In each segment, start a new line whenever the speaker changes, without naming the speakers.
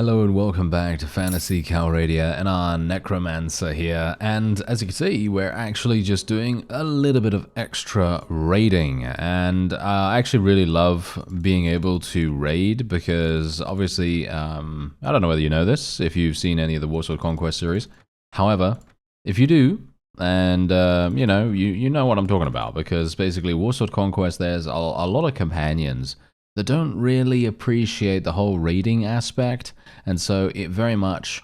Hello and welcome back to Phantasy Calradia and our Necromancer here, and as you can see we're actually just doing a little bit of extra raiding, and I actually really love being able to raid because obviously, I don't know whether you know this, if you've seen any of the Warsword Conquest series, however, if you do, and you know what I'm talking about, because basically Warsword Conquest, there's a lot of companions that don't really appreciate the whole raiding aspect, and so it very much,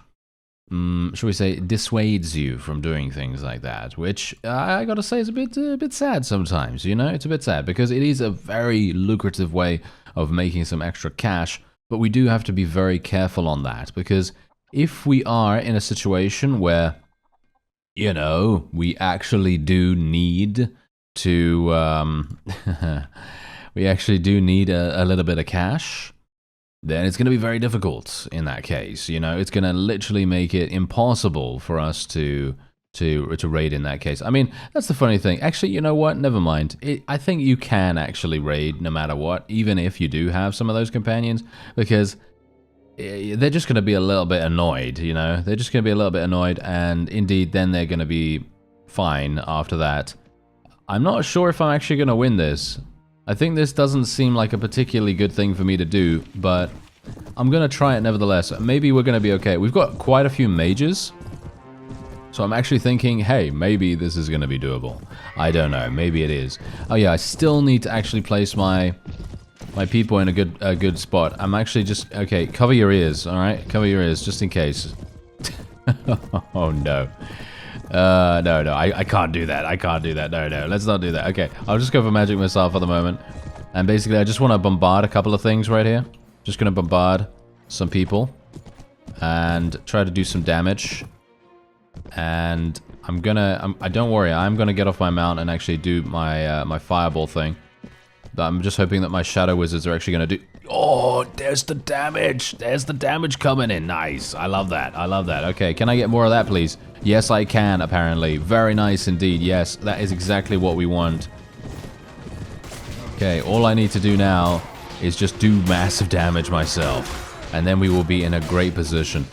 shall we say, dissuades you from doing things like that, which I gotta say is a bit sad sometimes, you know? It's a bit sad, because it is a very lucrative way of making some extra cash, but we do have to be very careful on that, because if we are in a situation where, you know, we actually do need to, we actually do need a little bit of cash, then it's going to be very difficult in that case. You know, it's going to literally make it impossible for us to raid in that case. I mean, that's the funny thing. Actually, you know what? Never mind. I think you can actually raid no matter what, even if you do have some of those companions, because they're just going to be a little bit annoyed, you know? They're just going to be a little bit annoyed, and indeed, then they're going to be fine after that. I'm not sure if I'm actually going to win this. I think this doesn't seem like a particularly good thing for me to do, but I'm going to try it nevertheless. Maybe we're going to be okay. We've got quite a few mages, so I'm actually thinking, hey, maybe this is going to be doable. I don't know. Maybe it is. Oh yeah, I still need to actually place my people in a good spot. I'm actually just... Okay, cover your ears, alright? Cover your ears, just in case. Oh no. No, I can't do that. I can't do that. No, let's not do that. Okay, I'll just go for magic missile for the moment. And basically, I just want to bombard a couple of things right here. Just going to bombard some people and try to do some damage. And I'm gonna... don't worry, I'm gonna get off my mount and actually do my my fireball thing. But I'm just hoping that my shadow wizards are actually gonna do... Oh, there's the damage! There's the damage coming in. Nice. I love that. I love that. Okay, can I get more of that, please? Yes, I can, apparently. Very nice indeed. Yes, that is exactly what we want. Okay, all I need to do now is just do massive damage myself. And then we will be in a great position.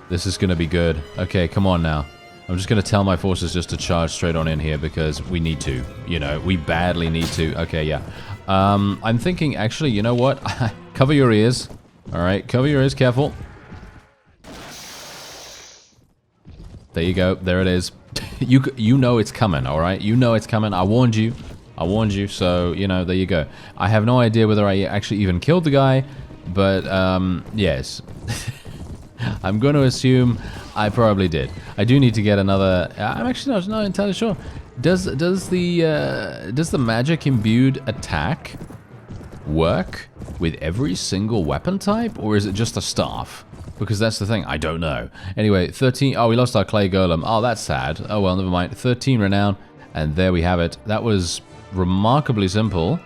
This is going to be good. Okay, come on now. I'm just going to tell my forces just to charge straight on in here because we need to. You know, we badly need to. Okay, yeah. I'm thinking, actually, you know what? Cover your ears. Alright, cover your ears, careful. There you go. There it is. You know it's coming, alright? You know it's coming. I warned you. I warned you, so, you know, there you go. I have no idea whether I actually even killed the guy, but, yes. I'm going to assume I probably did. I do need to get another... I'm actually not entirely sure. Does the magic imbued attack work with every single weapon type, or is it just a staff? Because that's the thing, I don't know. Anyway, 13... Oh, we lost our clay golem. Oh, that's sad. Oh, well, never mind. 13 renown, and there we have it. That was remarkably simple.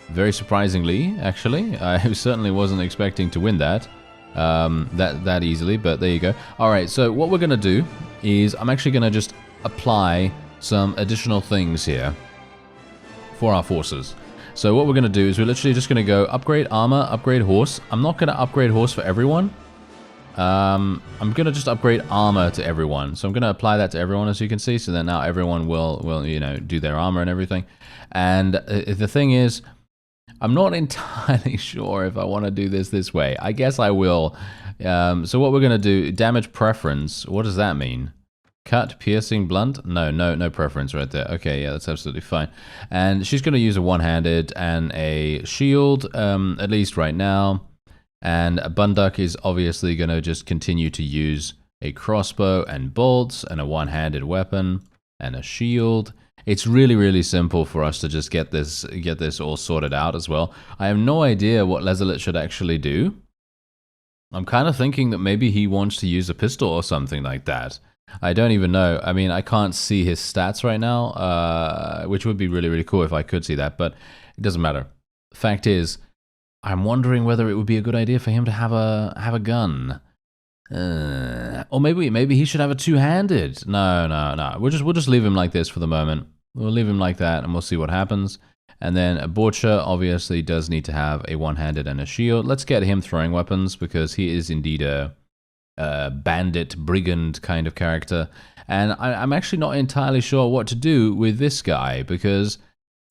Very surprisingly, actually. I certainly wasn't expecting to win that. That easily, but there you go. Alright, so what we're going to do is I'm actually going to just apply some additional things here for our forces. So what we're going to do is we're literally just going to go upgrade armor, upgrade horse. I'm not going to upgrade horse for everyone. I'm going to just upgrade armor to everyone. So I'm going to apply that to everyone, as you can see, so that now everyone will you know, do their armor and everything. And the thing is, I'm not entirely sure if I want to do this way. I guess I will. So what we're going to do, damage preference, what does that mean? Cut, piercing, blunt? No preference right there. Okay, yeah, that's absolutely fine. And she's going to use a one-handed and a shield, at least right now. And Bunduck is obviously going to just continue to use a crossbow and bolts and a one-handed weapon and a shield. It's really, really simple for us to just get this all sorted out as well. I have no idea what Lezelit should actually do. I'm kind of thinking that maybe he wants to use a pistol or something like that. I don't even know. I mean, I can't see his stats right now, which would be really, really cool if I could see that, but it doesn't matter. Fact is, I'm wondering whether it would be a good idea for him to have a gun. Or maybe he should have a two-handed. No. We'll just leave him like this for the moment. We'll leave him like that, and we'll see what happens. And then a Butcher obviously does need to have a one-handed and a shield. Let's get him throwing weapons because he is indeed a bandit, brigand kind of character. And I'm actually not entirely sure what to do with this guy because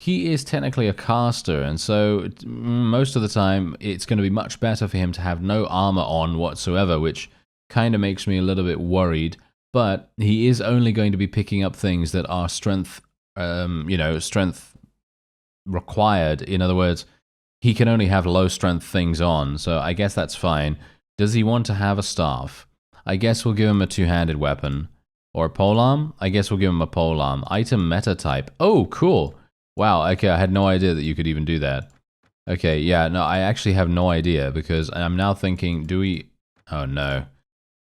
he is technically a caster, and so most of the time it's going to be much better for him to have no armor on whatsoever, which kind of makes me a little bit worried. But he is only going to be picking up things that are strength, strength required. In other words, he can only have low strength things on, so I guess that's fine. Does he want to have a staff? I guess we'll give him a two-handed weapon. Or a polearm? I guess we'll give him a polearm. Item meta type. Oh, cool. Wow, okay, I had no idea that you could even do that. Okay, yeah, no, I actually have no idea because I'm now thinking, do we... Oh, no.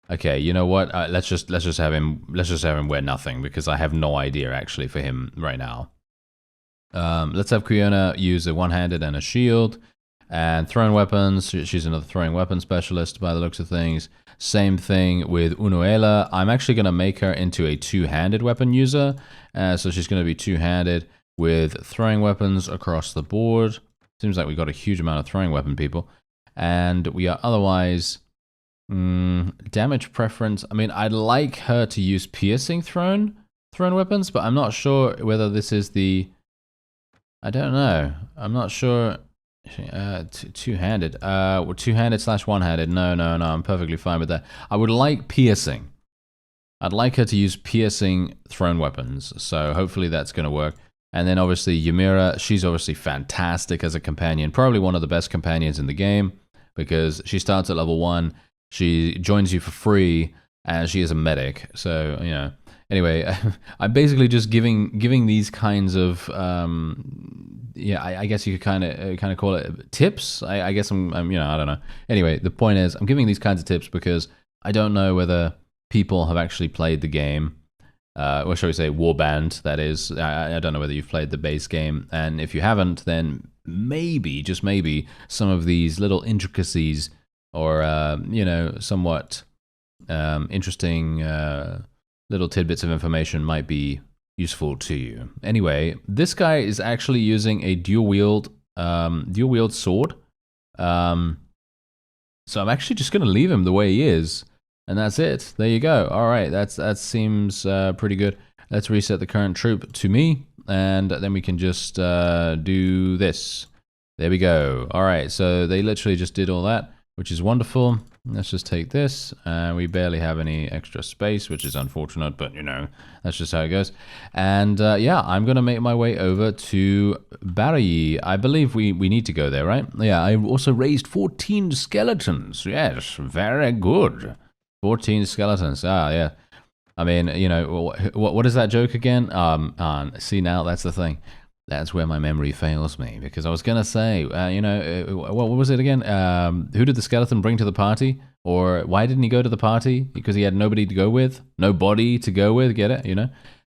Okay, you know what? Let's just have him wear nothing because I have no idea actually for him right now. Let's have Kiona use a one-handed and a shield. And throwing weapons, she's another throwing weapon specialist by the looks of things. Same thing with Unuela. I'm actually going to make her into a two-handed weapon user. So she's going to be two-handed with throwing weapons across the board. Seems like we've got a huge amount of throwing weapon people. And we are otherwise... damage preference. I mean, I'd like her to use piercing thrown weapons, but I'm not sure whether this is the... I don't know. I'm not sure... two-handed. Two-handed / one-handed. No, I'm perfectly fine with that. I would like piercing. I'd like her to use piercing thrown weapons, so hopefully that's going to work. And then obviously Ymira, she's obviously fantastic as a companion. Probably one of the best companions in the game, because she starts at level 1, she joins you for free, and she is a medic. So, you know. Anyway, I'm basically just giving these kinds of, I guess you could kind of call it tips. I guess I'm, I don't know. Anyway, the point is, I'm giving these kinds of tips because I don't know whether people have actually played the game. Or shall we say Warband, that is. I don't know whether you've played the base game. And if you haven't, then maybe, just maybe, some of these little intricacies or, somewhat interesting little tidbits of information might be useful to you. Anyway, this guy is actually using a dual wield sword. So I'm actually just going to leave him the way he is. And that's it. There you go. All right, that seems pretty good. Let's reset the current troop to me, and then we can just do this. There we go. All right, so they literally just did all that, which is wonderful. Let's just take this. We barely have any extra space, which is unfortunate, but that's just how it goes. And yeah, I'm going to make my way over to Barry. I believe we need to go there, right? Yeah, I also raised 14 skeletons. Yes, very good. 14 skeletons. Ah, yeah. I mean, what is that joke again? See, now that's the thing. That's where my memory fails me, because I was going to say, what was it again? Who did the skeleton bring to the party? Or why didn't he go to the party? Because he had nobody to go with? Nobody to go with, get it?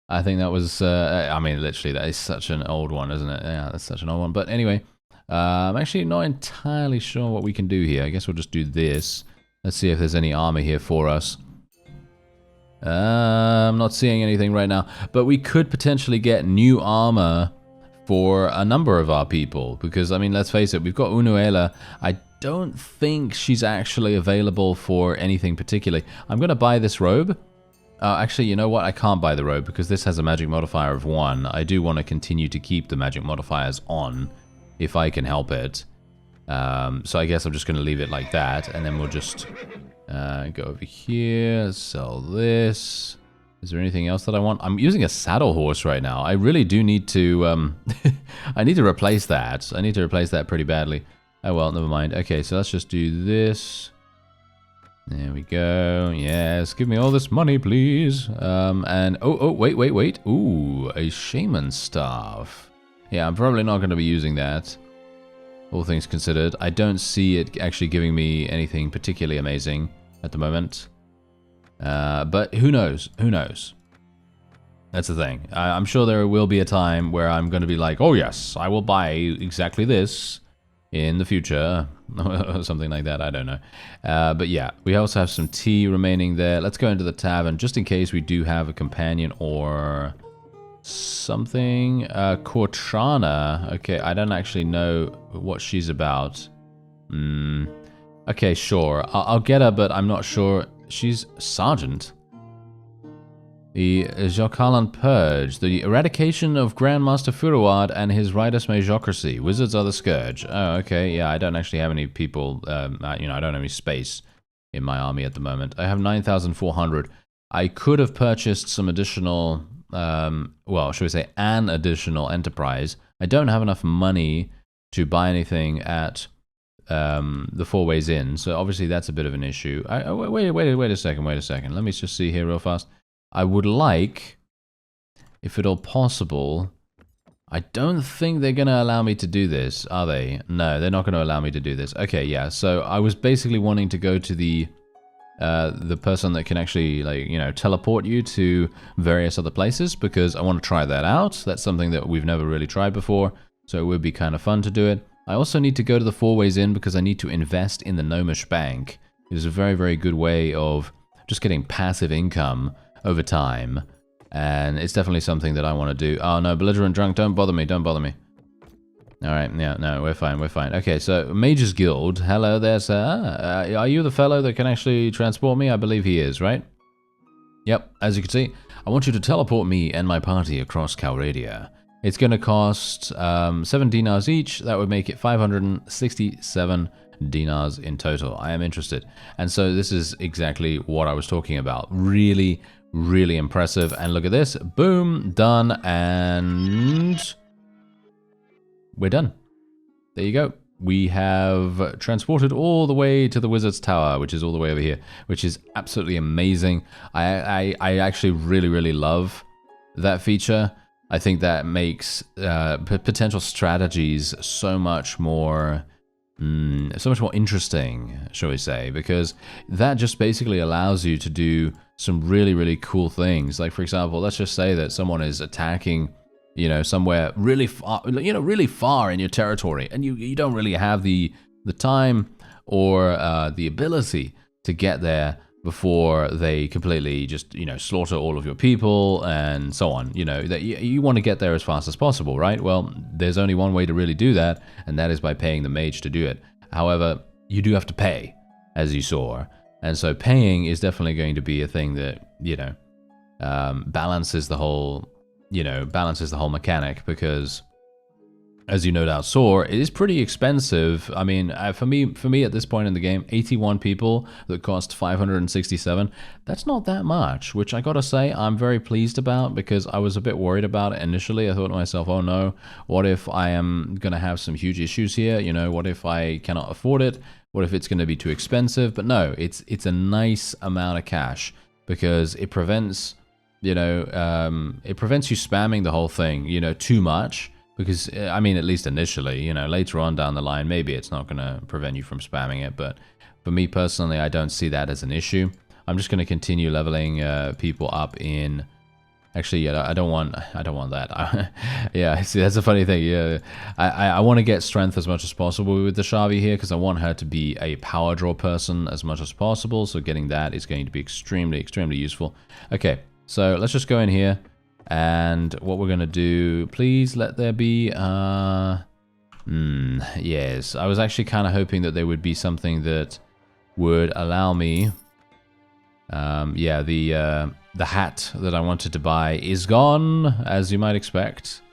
I think that was, literally, that is such an old one, isn't it? Yeah, that's such an old one. But anyway, I'm actually not entirely sure what we can do here. I guess we'll just do this. Let's see if there's any armor here for us. I'm not seeing anything right now. But we could potentially get new armor for a number of our people, because I mean, let's face it, we've got Unuela. I don't think she's actually available for anything particularly. I'm going to buy this robe. Actually, you know what? I can't buy the robe because this has a magic modifier of 1. I do want to continue to keep the magic modifiers on if I can help it. So I guess I'm just going to leave it like that, and then we'll just go over here, sell this. Is there anything else that I want? I'm using a saddle horse right now. I really do need to, I need to replace that. I need to replace that pretty badly. Oh well, never mind. Okay, so let's just do this. There we go. Yes, give me all this money, please. And, wait. Ooh, a shaman staff. Yeah, I'm probably not going to be using that. All things considered. I don't see it actually giving me anything particularly amazing at the moment. But who knows? Who knows? That's the thing. I'm sure there will be a time where I'm going to be like, oh yes, I will buy exactly this in the future. Or something like that, I don't know. But yeah, we also have some tea remaining there. Let's go into the tavern, just in case we do have a companion or something. Cortrana. Okay, I don't actually know what she's about. Okay, sure. I'll get her, but I'm not sure. She's Sergeant. The Jokalan Purge. The eradication of Grandmaster Furuad and his Riders Majocracy. Wizards are the scourge. Oh, okay. Yeah, I don't actually have any people. I don't have any space in my army at the moment. I have 9,400. I could have purchased some additional, well, should we say an additional enterprise. I don't have enough money to buy anything at the 4 Ways Inn, so obviously that's a bit of an issue. Wait a second. Let me just see here real fast. I would like, if at all possible, I don't think they're going to allow me to do this, are they? No, they're not going to allow me to do this. Okay, yeah, so I was basically wanting to go to the person that can actually, like, you know, teleport you to various other places, because I want to try that out. That's something that we've never really tried before, so it would be kind of fun to do it. I also need to go to the 4 Ways Inn because I need to invest in the Gnomish Bank. It is a very, very good way of just getting passive income over time, and it's definitely something that I want to do. Oh no, belligerent drunk, don't bother me. Alright, yeah, no, we're fine. Okay, so Mage's Guild, hello there, sir. Are you the fellow that can actually transport me? I believe he is, right? Yep, as you can see, I want you to teleport me and my party across Calradia. It's going to cost 7 dinars each. That would make it 567 dinars in total. I am interested. And so this is exactly what I was talking about. Really, really impressive. And look at this. Boom, done, and we're done. There you go. We have transported all the way to the Wizard's Tower, which is all the way over here, which is absolutely amazing. I actually really, really love that feature. I think that makes potential strategies so much more interesting, shall we say, because that just basically allows you to do some really, really cool things. Like, for example, let's just say that someone is attacking, you know, somewhere really far, really far in your territory, and you don't really have the time or the ability to get there before they completely just, slaughter all of your people and so on. That you want to get there as fast as possible, right? Well, there's only one way to really do that, and that is by paying the mage to do it. However, you do have to pay, as you saw. And so paying is definitely going to be a thing that, balances the whole mechanic, because as you no doubt saw, it is pretty expensive. I mean, for me at this point in the game, 81 people that cost 567, that's not that much, which I gotta say I'm very pleased about, because I was a bit worried about it initially. I thought to myself, oh no, what if I am gonna have some huge issues here? What if I cannot afford it? What if it's gonna be too expensive? But no, it's a nice amount of cash, because it prevents, you spamming the whole thing, too much. Because, I mean, at least initially, later on down the line, maybe it's not going to prevent you from spamming it. But for me personally, I don't see that as an issue. I'm just going to continue leveling people up in... Actually, yeah, I don't want that. Yeah, see, that's a funny thing. Yeah, I want to get strength as much as possible with the Shavi here, because I want her to be a power draw person as much as possible. So getting that is going to be extremely, extremely useful. Okay, so let's just go in here. And what we're going to do, please let there be, yes, I was actually kind of hoping that there would be something that would allow me, yeah, the hat that I wanted to buy is gone, as you might expect,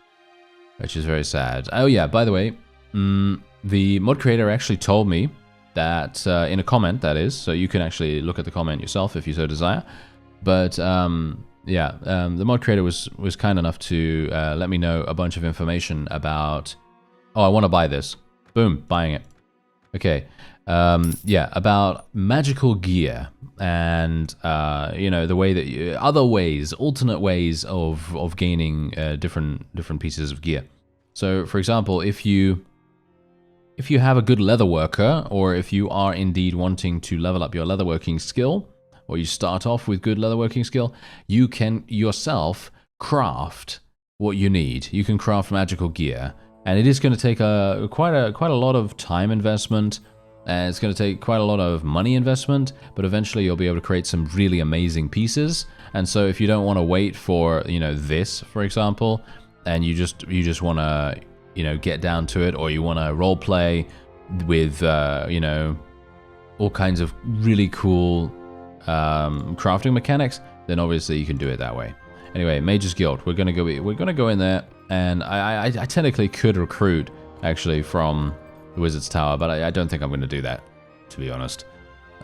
which is very sad. Oh yeah, by the way, the mod creator actually told me that, in a comment, that is, so you can actually look at the comment yourself if you so desire, but, yeah, the mod creator was kind enough to let me know a bunch of information about... Oh, I want to buy this. Boom, buying it. Okay, yeah, about magical gear and, the way that other ways, alternate ways of gaining different pieces of gear. So, for example, if you have a good leather worker, or if you are indeed wanting to level up your leatherworking skill, or you start off with good leatherworking skill, you can yourself craft what you need. You can craft magical gear, and it is going to take quite a lot of time investment, And it's going to take quite a lot of money investment, but eventually you'll be able to create some really amazing pieces. And so if you don't want to wait for, you know, this, for example, and you just want to, you know, get down to it, or you want to role play with, you know, all kinds of really cool crafting mechanics, then obviously you can do it that way. Anyway, Mage's Guild. We're gonna go in there, and I technically could recruit actually from the Wizard's Tower, but I don't think I'm gonna do that, to be honest.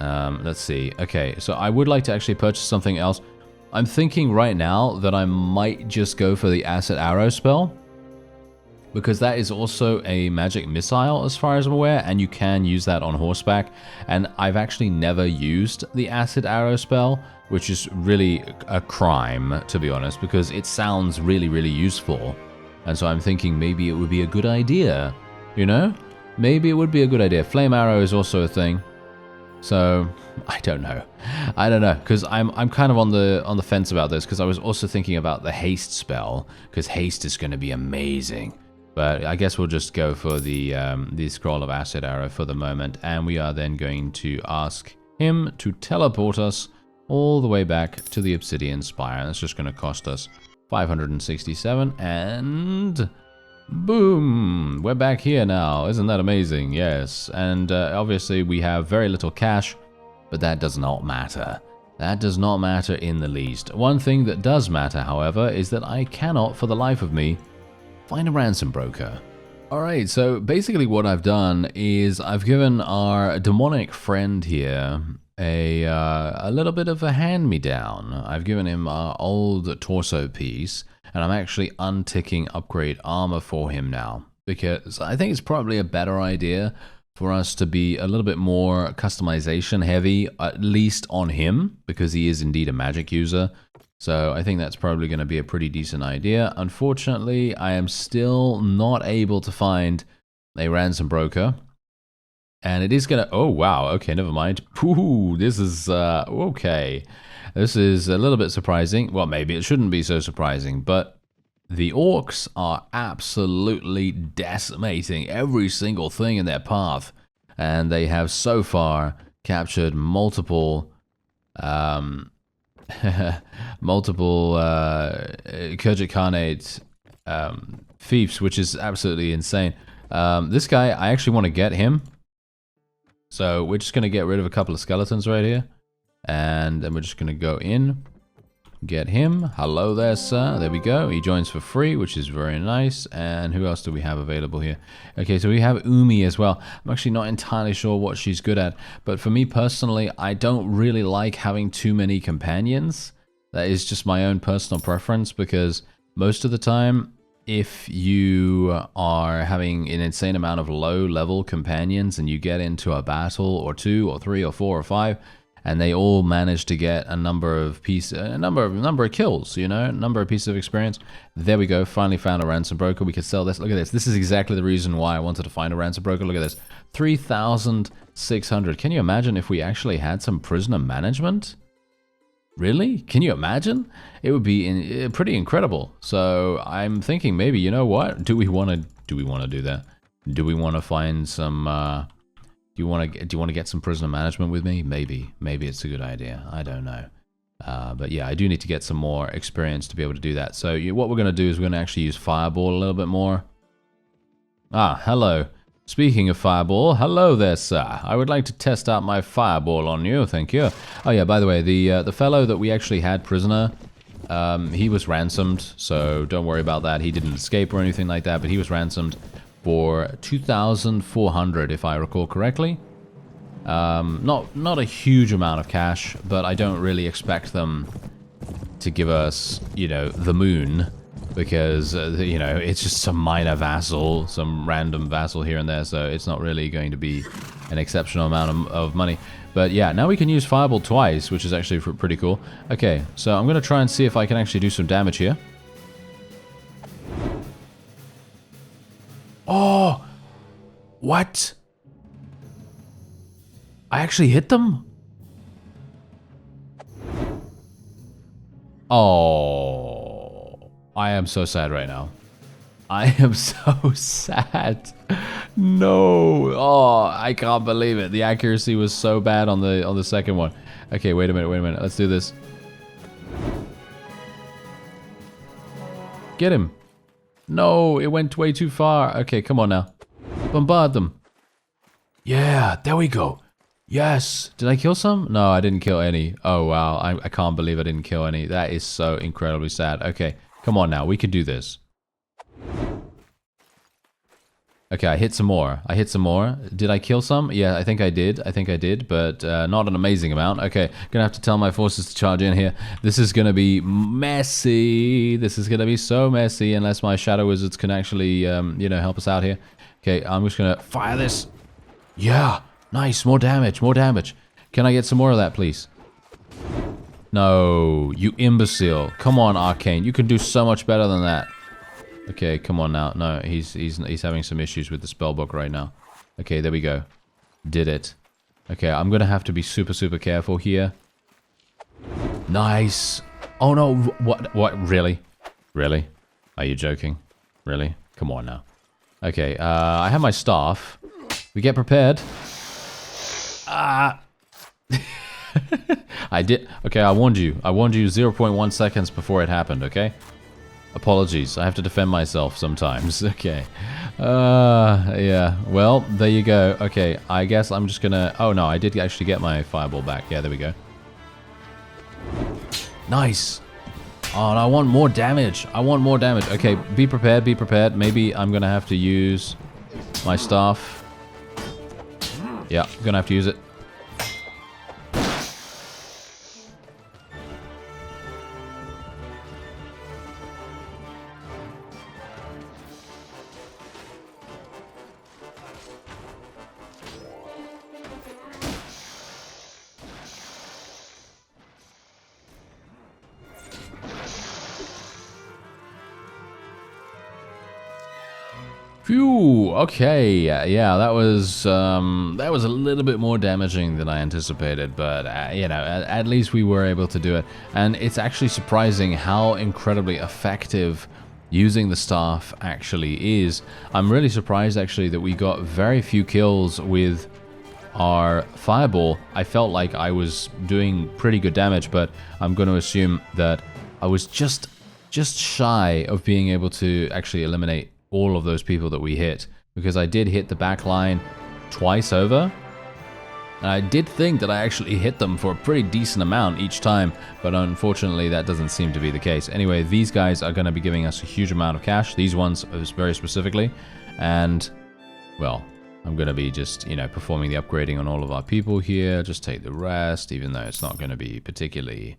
Let's see. Okay, so I would like to actually purchase something else. I'm thinking right now that I might just go for the Acid Arrow spell, because that is also a magic missile as far as I'm aware, and you can use that on horseback. And I've actually never used the Acid Arrow spell, which is really a crime, to be honest, because it sounds really, really useful. And so I'm thinking maybe it would be a good idea, you know? Maybe it would be a good idea. Flame Arrow is also a thing. So I don't know, because I'm kind of on the fence about this, because I was also thinking about the haste spell, because haste is going to be amazing. But I guess we'll just go for the Scroll of Acid Arrow for the moment, and we are then going to ask him to teleport us all the way back to the Obsidian Spire. That's just going to cost us 567, and boom, we're back here now. Isn't that amazing? Yes, and obviously we have very little cash, but that does not matter. That does not matter in the least. One thing that does matter, however, is that I cannot, for the life of me, find a ransom broker. Alright, so basically what I've done is I've given our demonic friend here a little bit of a hand-me-down. I've given him our old torso piece, and I'm actually unticking upgrade armor for him now, because I think it's probably a better idea for us to be a little bit more customization heavy, at least on him, because he is indeed a magic user. So I think that's probably going to be a pretty decent idea. Unfortunately, I am still not able to find a ransom broker. And it is going to... Oh, wow. Okay, never mind. Ooh, this is... okay. This is a little bit surprising. Well, maybe it shouldn't be so surprising, but the orcs are absolutely decimating every single thing in their path. And they have so far captured multiple... multiple Kurjik Khanate fiefs, which is absolutely insane. This guy, I actually want to get him. So we're just going to get rid of a couple of skeletons right here. And then we're just going to go in, get him. Hello there, sir. There we go. He joins for free, which is very nice. And who else do we have available here? Okay, so we have Umi as well. I'm actually not entirely sure what she's good at. But for me personally, I don't really like having too many companions. That is just my own personal preference, because most of the time, if you are having an insane amount of low-level companions and you get into a battle or 2 or 3 or 4 or 5, and they all manage to get a number of kills, you know, a number of pieces of experience. There we go. Finally found a ransom broker. We could sell this. Look at this. This is exactly the reason why I wanted to find a ransom broker. Look at this. 3,600. Can you imagine if we actually had some prisoner management? Really? Can you imagine? It would be pretty incredible. So I'm thinking maybe, you know what? Do we want to do that? Do we want to find some do you want to get some prisoner management with me? Maybe it's a good idea. I don't know. But yeah, I do need to get some more experience to be able to do that. So what we're going to do is we're going to actually use Fireball a little bit more. Ah, hello. Speaking of Fireball, hello there, sir. I would like to test out my Fireball on you, thank you. Oh yeah, by the way, the fellow that we actually had prisoner, he was ransomed, so don't worry about that. He didn't escape or anything like that, but he was ransomed for 2,400, if I recall correctly. Not a huge amount of cash, but I don't really expect them to give us, you know, the moon, because, you know, it's just some minor vassal, some random vassal here and there, so it's not really going to be an exceptional amount of money. But yeah, now we can use Fireball twice, which is actually pretty cool. Okay, so I'm going to try and see if I can actually do some damage here. Oh! What? I actually hit them? Oh... I am so sad right now. I am so sad. No. Oh, I can't believe it. The accuracy was so bad on the second one. Okay, wait a minute. Let's do this. Get him. No, it went way too far. Okay, come on now. Bombard them. Yeah, there we go. Yes. Did I kill some? No, I didn't kill any. Oh, wow. I can't believe I didn't kill any. That is so incredibly sad. Okay, come on now. We could do this. Okay, I hit some more. Did I kill some? Yeah, I think I did, but not an amazing amount. Okay, gonna have to tell my forces to charge in here. This is gonna be messy. This is gonna be so messy unless my shadow wizards can actually, you know, help us out here. Okay, I'm just gonna fire this. Yeah, nice, more damage. Can I get some more of that, please? No, you imbecile. Come on, Arkane, you can do so much better than that. Okay, come on now. No, he's having some issues with the spellbook right now. Okay, there we go. Did it. Okay, I'm gonna have to be super careful here. Nice. Oh no, what, really? Really? Are you joking? Really? Come on now. Okay, I have my staff. We get prepared. Ah. I did. Okay, I warned you. 0.1 seconds before it happened, okay? Apologies, I have to defend myself sometimes. Okay. Yeah. Well, there you go. Okay, I guess I'm just gonna... Oh, no, I did actually get my fireball back. Yeah, there we go. Nice. Oh, and I want more damage. Okay, be prepared. Maybe I'm gonna have to use my staff. Yeah, gonna have to use it. Phew, okay, yeah, that was a little bit more damaging than I anticipated, but, you know, at least we were able to do it. And it's actually surprising how incredibly effective using the staff actually is. I'm really surprised, actually, that we got very few kills with our fireball. I felt like I was doing pretty good damage, but I'm going to assume that I was just shy of being able to actually eliminate all of those people that we hit, because I did hit the back line twice over. And I did think that I actually hit them for a pretty decent amount each time, but unfortunately that doesn't seem to be the case. Anyway, these guys are going to be giving us a huge amount of cash, these ones very specifically, and, well, I'm going to be just, you know, performing the upgrading on all of our people here. Just take the rest, even though it's not going to be particularly...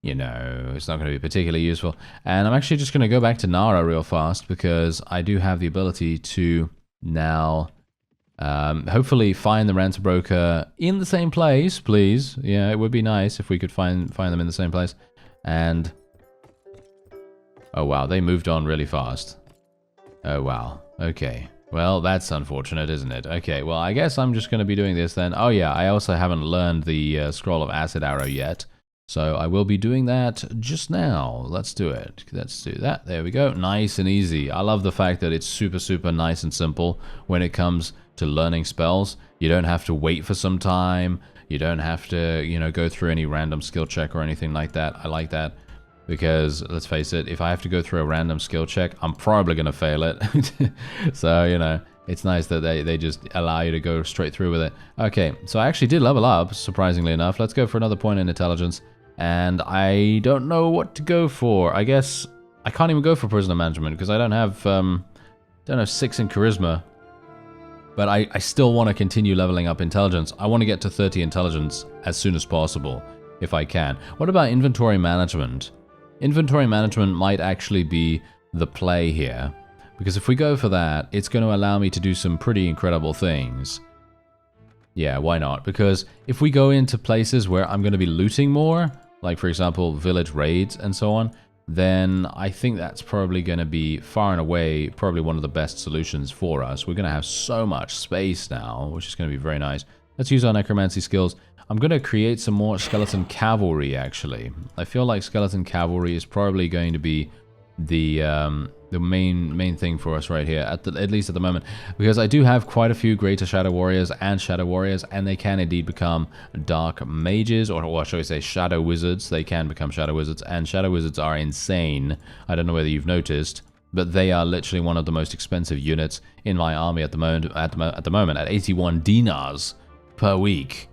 You know, it's not going to be particularly useful. And I'm actually just going to go back to Nara real fast, because I do have the ability to now hopefully find the Ransom Broker in the same place, please. Yeah, it would be nice if we could find them in the same place. And... oh wow, they moved on really fast. Oh wow, okay. Well, that's unfortunate, isn't it? Okay, well, I guess I'm just going to be doing this then. Oh yeah, I also haven't learned the Scroll of Acid Arrow yet. So I will be doing that just now. Let's do it. Let's do that. There we go. Nice and easy. I love the fact that it's super nice and simple when it comes to learning spells. You don't have to wait for some time. You don't have to, you know, go through any random skill check or anything like that. I like that because, let's face it, if I have to go through a random skill check, I'm probably going to fail it. So, you know, it's nice that they just allow you to go straight through with it. Okay, so I actually did level up, surprisingly enough. Let's go for another point in intelligence. And I don't know what to go for. I guess I can't even go for prisoner management because I don't have 6 in charisma. But I still want to continue leveling up intelligence. I want to get to 30 intelligence as soon as possible, if I can. What about inventory management? Inventory management might actually be the play here, because if we go for that, it's going to allow me to do some pretty incredible things. Yeah, why not? Because if we go into places where I'm going to be looting more, like for example village raids and so on, then I think that's probably going to be far and away probably one of the best solutions for us. We're going to have so much space now, which is going to be very nice. Let's use our necromancy skills. I'm going to create some more skeleton cavalry, actually. I feel like skeleton cavalry is probably going to be the the main thing for us right here, at least at the moment, because I do have quite a few Greater Shadow Warriors, and they can indeed become Dark Mages, or shall we say Shadow Wizards. They can become Shadow Wizards, and Shadow Wizards are insane. I don't know whether you've noticed, but they are literally one of the most expensive units in my army at the moment. At 81 dinars per week,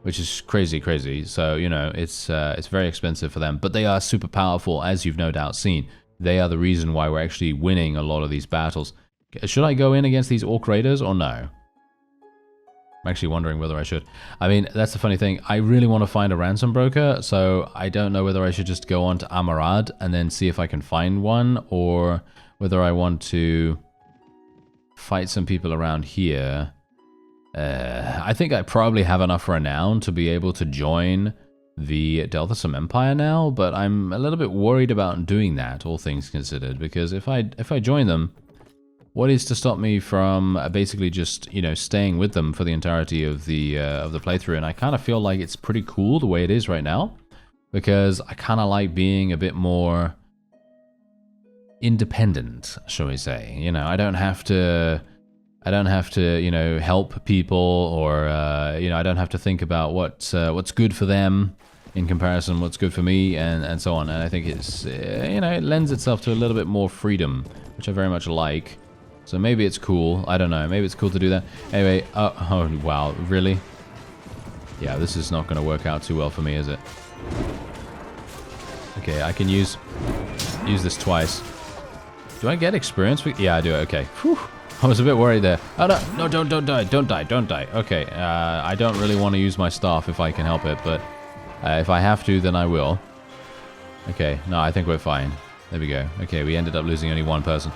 which is crazy. So you know, it's very expensive for them, but they are super powerful, as you've no doubt seen. They are the reason why we're actually winning a lot of these battles. Should I go in against these Orc Raiders or no? I'm actually wondering whether I should. I mean, that's the funny thing. I really want to find a ransom broker, so I don't know whether I should just go on to Amarad and then see if I can find one, or whether I want to fight some people around here. I think I probably have enough renown to be able to join the Delthasum Empire now, but I'm a little bit worried about doing that, all things considered, because if I join them, what is to stop me from basically just, you know, staying with them for the entirety of the playthrough? And I kind of feel like it's pretty cool the way it is right now, because I kind of like being a bit more independent, shall we say. You know, I don't have to, you know, help people, or you know, I don't have to think about what's good for them in comparison what's good for me, and so on. And I think it's you know, it lends itself to a little bit more freedom, which I very much like. So maybe it's cool. I don't know. Maybe it's cool to do that. Anyway, oh wow, really? Yeah, this is not going to work out too well for me, is it? Okay, I can use this twice. Do I get experience? Yeah, I do. Okay. Whew. I was a bit worried there. Oh, no, don't die. Okay, I don't really want to use my staff if I can help it, but if I have to, then I will. Okay, no, I think we're fine. There we go. Okay, we ended up losing only one person.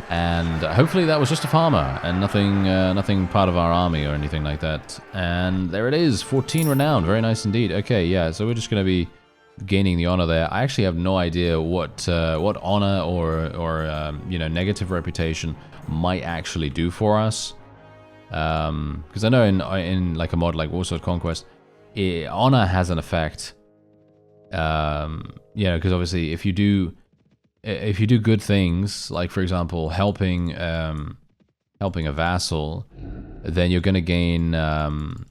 And hopefully that was just a farmer, and nothing part of our army or anything like that. And there it is, 14 renown. Very nice indeed. Okay, yeah, so we're just going to be gaining the honor there. I actually have no idea what honor or you know, negative reputation might actually do for us, because I know in like a mod like Warsaw Conquest, honor has an effect. You know, because obviously if you do good things, like for example helping a vassal, then you're going to gain.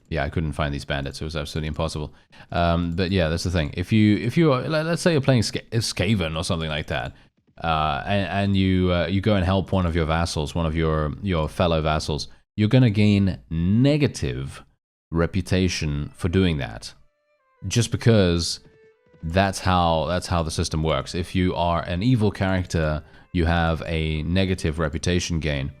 Yeah, I couldn't find these bandits; it was absolutely impossible. But yeah, that's the thing. If you let's say you're playing Skaven or something like that, and you go and help one of your vassals, one of your fellow vassals, you're going to gain negative reputation for doing that, just because that's how the system works. If you are an evil character, you have a negative reputation gain.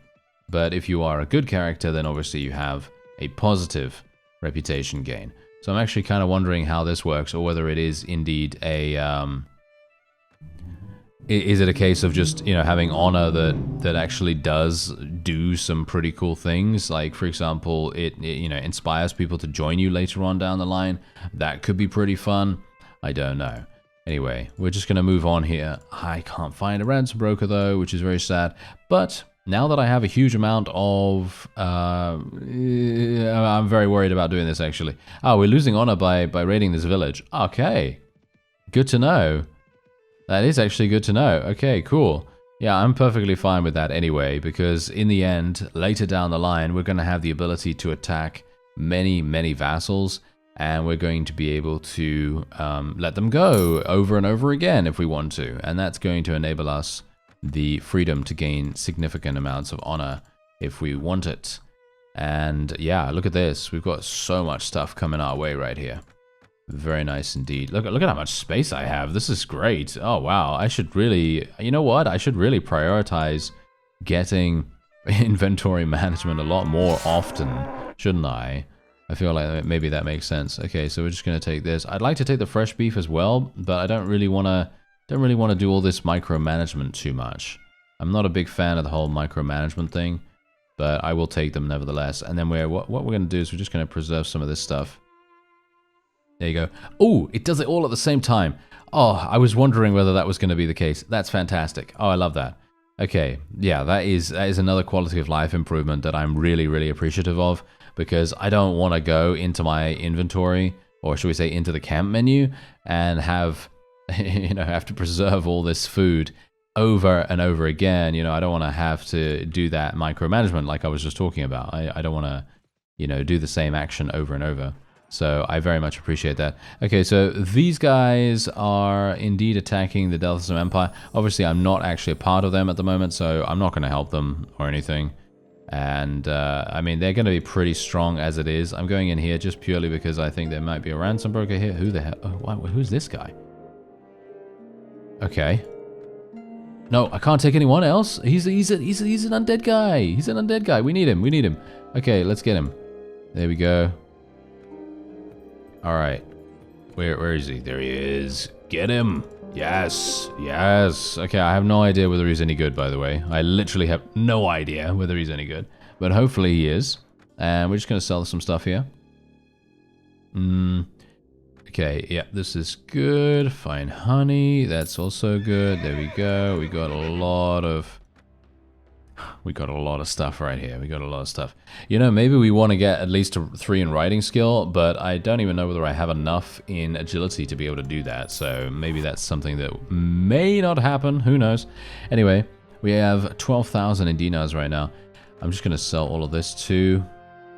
But if you are a good character, then obviously you have a positive reputation gain. So I'm actually kind of wondering how this works, or whether it is indeed a is it a case of just, you know, having honor that actually does do some pretty cool things? Like, for example, it you know, inspires people to join you later on down the line. That could be pretty fun. I don't know. Anyway, we're just going to move on here. I can't find a ransom broker though, which is very sad. But now that I have a huge amount of... I'm very worried about doing this, actually. Oh, we're losing honor by raiding this village. Okay. Good to know. That is actually good to know. Okay, cool. Yeah, I'm perfectly fine with that anyway, because in the end, later down the line, we're going to have the ability to attack many vassals, and we're going to be able to let them go over and over again if we want to. And that's going to enable us the freedom to gain significant amounts of honor if we want it. And yeah, look at this. We've got so much stuff coming our way right here. Very nice indeed. Look at how much space I have. This is great. Oh, wow. I should really... You know what? I should really prioritize getting inventory management a lot more often, shouldn't I? I feel like maybe that makes sense. Okay, so we're just going to take this. I'd like to take the fresh beef as well, but I don't really want to do all this micromanagement too much. I'm not a big fan of the whole micromanagement thing, but I will take them nevertheless. And then what we're going to do is we're just going to preserve some of this stuff. There you go. Oh, it does it all at the same time. Oh, I was wondering whether that was going to be the case. That's fantastic. Oh, I love that. Okay, yeah, that is another quality of life improvement that I'm really appreciative of, because I don't want to go into my inventory, or should we say into the camp menu, and have, you know, have to preserve all this food. over and over again. You know, I don't want to have to do that micromanagement like I was just talking about. I don't want to, you know, do the same action over and over. So I very much appreciate that. Okay, so these guys are indeed attacking the Deathbloom Empire. Obviously, I'm not actually a part of them at the moment, so I'm not going to help them or anything. And, I mean, they're going to be pretty strong as it is. I'm going in here just purely because I think there might be a ransom broker here. Who the hell? Oh, wow, who's this guy? Okay. No, I can't take anyone else. He's an undead guy. He's an undead guy. We need him. We need him. Okay, let's get him. There we go. All right. Where is he? There he is. Get him. Yes. Yes. Okay, I have no idea whether he's any good, by the way. I literally have no idea whether he's any good. But hopefully he is. And we're just going to sell some stuff here. Okay, yeah, this is good. Fine honey. That's also good. There we go. We got a lot of stuff right here. We got a lot of stuff. You know, maybe we want to get at least a 3 in writing skill, but I don't even know whether I have enough in agility to be able to do that. So maybe that's something that may not happen. Who knows? Anyway, we have 12,000 in dinars right now. I'm just going to sell all of this too.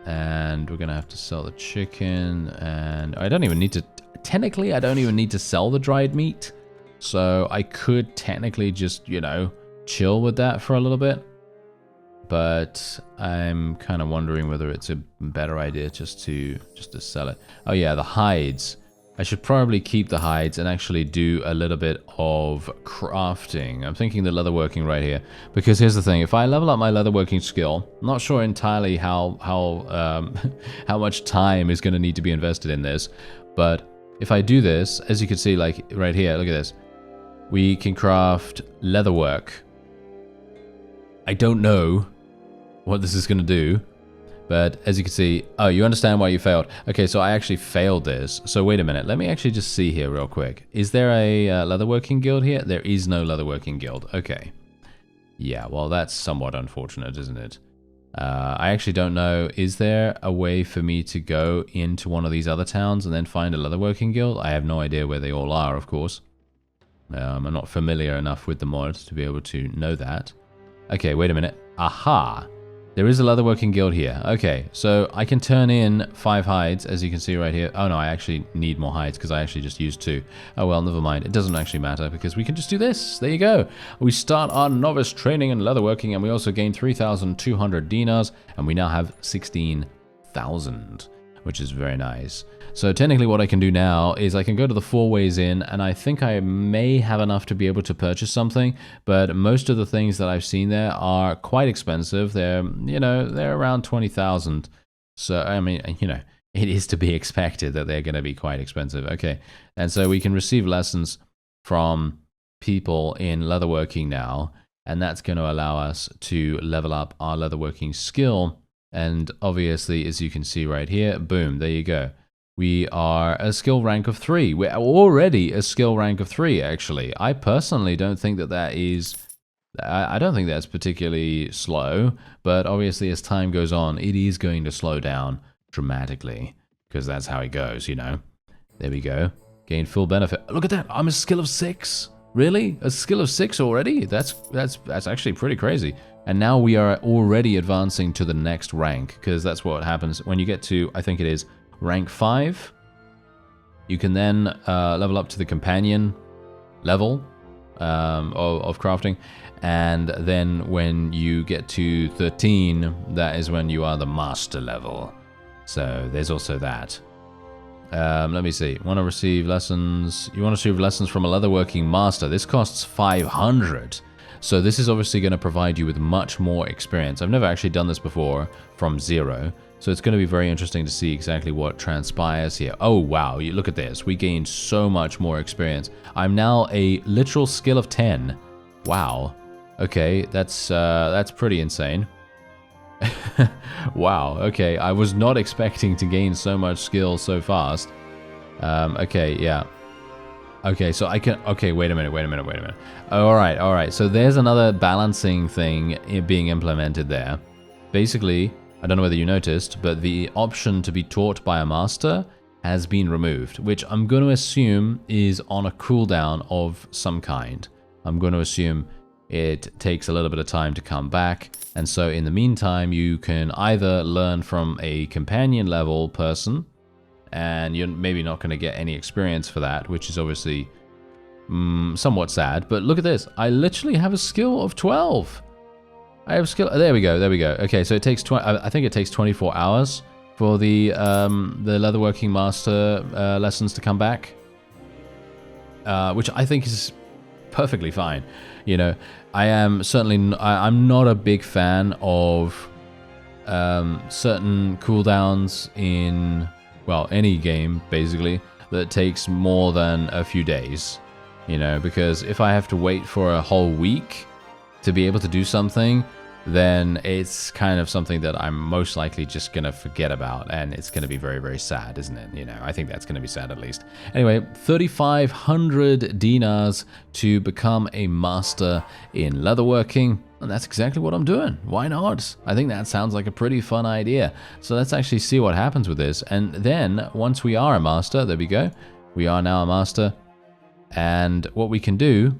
And we're going to have to sell the chicken. And I don't even need to... Technically, I don't even need to sell the dried meat. So I could technically just, you know, chill with that for a little bit. But I'm kind of wondering whether it's a better idea just to sell it. Oh yeah, the hides. I should probably keep the hides and actually do a little bit of crafting. I'm thinking the leatherworking right here. Because here's the thing, if I level up my leatherworking skill, I'm not sure entirely how much time is going to need to be invested in this. But if I do this, as you can see, like right here, look at this. We can craft leatherwork. I don't know what this is going to do, but as you can see, oh, you understand why you failed. Okay, so I actually failed this. So wait a minute, let me actually just see here real quick. Is there a leatherworking guild here? There is no leatherworking guild. Okay. Yeah, well, that's somewhat unfortunate, isn't it? I actually don't know. Is there a way for me to go into one of these other towns and then find a leatherworking guild? I have no idea where they all are, of course. I'm not familiar enough with the mod to be able to know that. Okay, wait a minute. Aha! There is a leatherworking guild here. Okay, so I can turn in 5 hides, as you can see right here. Oh no, I actually need more hides because I actually just used 2. Oh well, never mind. It doesn't actually matter because we can just do this. There you go. We start our novice training in leatherworking and we also gain 3,200 dinars and we now have 16,000, which is very nice. So technically what I can do now is I can go to the 4 ways in and I think I may have enough to be able to purchase something, but most of the things that I've seen there are quite expensive. They're, you know, they're around 20,000. So, I mean, you know, it is to be expected that they're going to be quite expensive. Okay, and so we can receive lessons from people in leatherworking now, and that's going to allow us to level up our leatherworking skill. And obviously, as you can see right here, boom, there you go. We are a skill rank of 3. We're already a skill rank of 3, actually. I personally don't think that is... I don't think that's particularly slow, but obviously as time goes on, it is going to slow down dramatically, because that's how it goes, you know. There we go. Gain full benefit. Look at that! I'm a skill of 6! Really? A skill of 6 already? That's actually pretty crazy. And now we are already advancing to the next rank, because that's what happens when you get to, I think it is, rank 5, you can then level up to the companion level of crafting, and then when you get to 13, that is when you are the master level. So there's also that. Let me see. Want to receive lessons? You want to receive lessons from a leatherworking master. This costs 500. So this is obviously going to provide you with much more experience. I've never actually done this before from 0. So it's going to be very interesting to see exactly what transpires here. Oh, wow. You look at this. We gained so much more experience. I'm now a literal skill of 10. Wow. Okay, that's pretty insane. Wow. Okay, I was not expecting to gain so much skill so fast. Okay, yeah. Okay, so I can... Okay, wait a minute. All right. So there's another balancing thing being implemented there. Basically... I don't know whether you noticed, but the option to be taught by a master has been removed, which I'm going to assume is on a cooldown of some kind. I'm going to assume it takes a little bit of time to come back. And so in the meantime, you can either learn from a companion level person, and you're maybe not going to get any experience for that, which is obviously somewhat sad. But look at this. I literally have a skill of 12. I have skill. There we go. There we go. Okay, so it takes I think it takes 24 hours for the leatherworking master lessons to come back, which I think is perfectly fine. You know, I am certainly I'm not a big fan of certain cooldowns in, well, any game basically that takes more than a few days. You know, because if I have to wait for a whole week to be able to do something, then it's kind of something that I'm most likely just going to forget about, and it's going to be very, very sad, isn't it? You know, I think that's going to be sad at least. Anyway, 3,500 dinars to become a master in leatherworking, and that's exactly what I'm doing. Why not? I think that sounds like a pretty fun idea. So let's actually see what happens with this, and then once we are a master, there we go. We are now a master, and what we can do...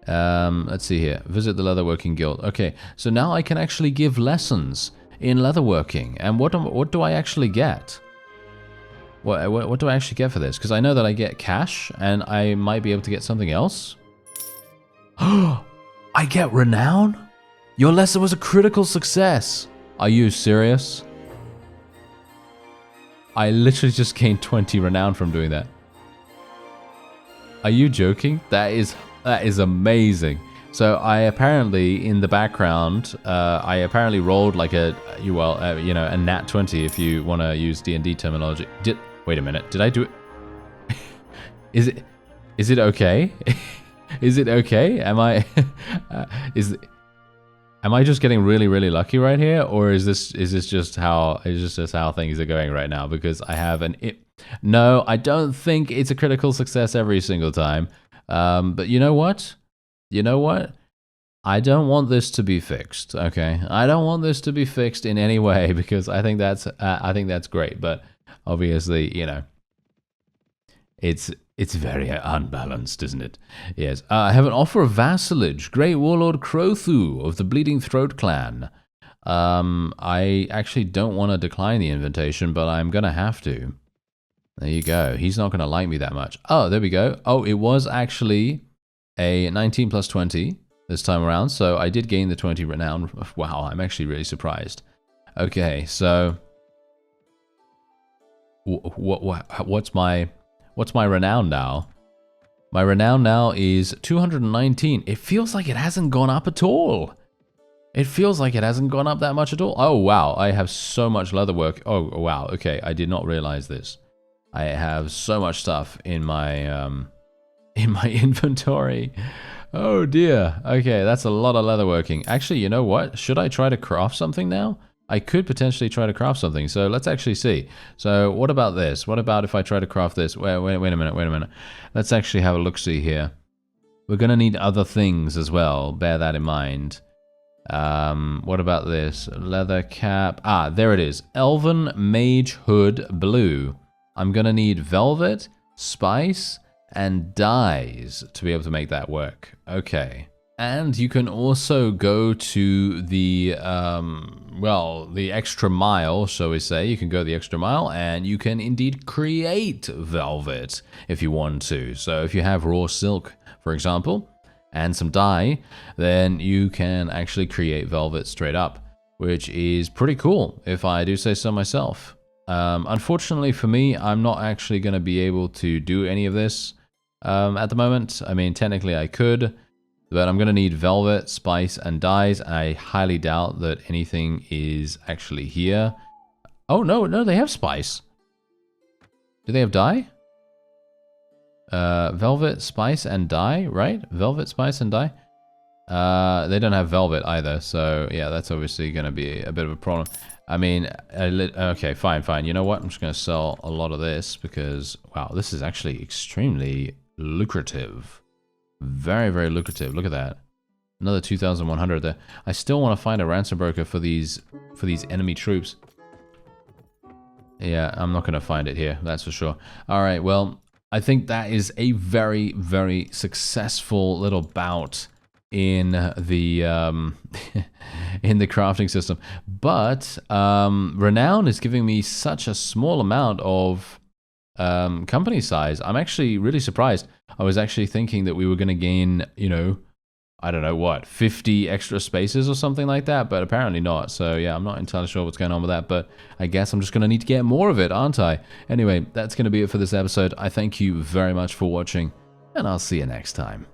let's see here. Visit the Leatherworking Guild. Okay, so now I can actually give lessons in leatherworking. And what do I actually get? What do I actually get for this? Because I know that I get cash, and I might be able to get something else. I get renown? Your lesson was a critical success. Are you serious? I literally just gained 20 renown from doing that. Are you joking? That is amazing. So I apparently, in the background, I apparently rolled like a, you know, a nat 20 if you want to use D&D terminology. Wait a minute, did I do it? Is it okay? Is it okay? Am I just getting really, really lucky right here, or is this just how things are going right now? Because I have no, I don't think it's a critical success every single time. But you know what? You know what? I don't want this to be fixed. Okay, I don't want this to be fixed in any way, because I think that's great. But obviously, you know, it's very unbalanced, isn't it? Yes. I have an offer of vassalage. Great Warlord Crothu of the Bleeding Throat clan. I actually don't want to decline the invitation, but I'm gonna have to. There you go. He's not going to like me that much. Oh, there we go. Oh, it was actually a 19 plus 20 this time around. So I did gain the 20 renown. Wow, I'm actually really surprised. Okay, so what's my renown now? My renown now is 219. It feels like it hasn't gone up at all. It feels like it hasn't gone up that much at all. Oh, wow. I have so much leatherwork. Oh, wow. Okay, I did not realize this. I have so much stuff in my inventory. Oh dear. Okay, that's a lot of leatherworking. Actually, you know what? Should I try to craft something now? I could potentially try to craft something. So let's actually see. So what about this? What about if I try to craft this? Wait a minute. Let's actually have a look-see here. We're going to need other things as well. Bear that in mind. What about this? Leather cap. Ah, there it is. Elven Mage Hood Blue. I'm going to need velvet, spice, and dyes to be able to make that work. Okay. And you can also go to the, the extra mile, shall we say. You can go the extra mile, and you can indeed create velvet if you want to. So if you have raw silk, for example, and some dye, then you can actually create velvet straight up, which is pretty cool, if I do say so myself. Unfortunately for me, I'm not actually going to be able to do any of this at the moment. I mean, technically I could, but I'm going to need velvet, spice, and dyes. I highly doubt that anything is actually here. Oh, no, they have spice. Do they have dye? Velvet, spice, and dye, right? Velvet, spice, and dye. They don't have velvet either, so yeah, that's obviously going to be a bit of a problem. I mean, okay, fine. You know what? I'm just going to sell a lot of this because, wow, this is actually extremely lucrative. Very, very lucrative. Look at that. Another 2,100 there. I still want to find a ransom broker for these enemy troops. Yeah, I'm not going to find it here, that's for sure. All right, well, I think that is a very, very successful little bout in the in the crafting system. But renown is giving me such a small amount of company size. I'm actually really surprised. I was actually thinking that we were going to gain, you know, I don't know what, 50 extra spaces or something like that, but apparently not. So yeah, I'm not entirely sure what's going on with that, but I guess I'm just going to need to get more of it, aren't I? Anyway, that's going to be it for this episode. I thank you very much for watching, and I'll see you next time.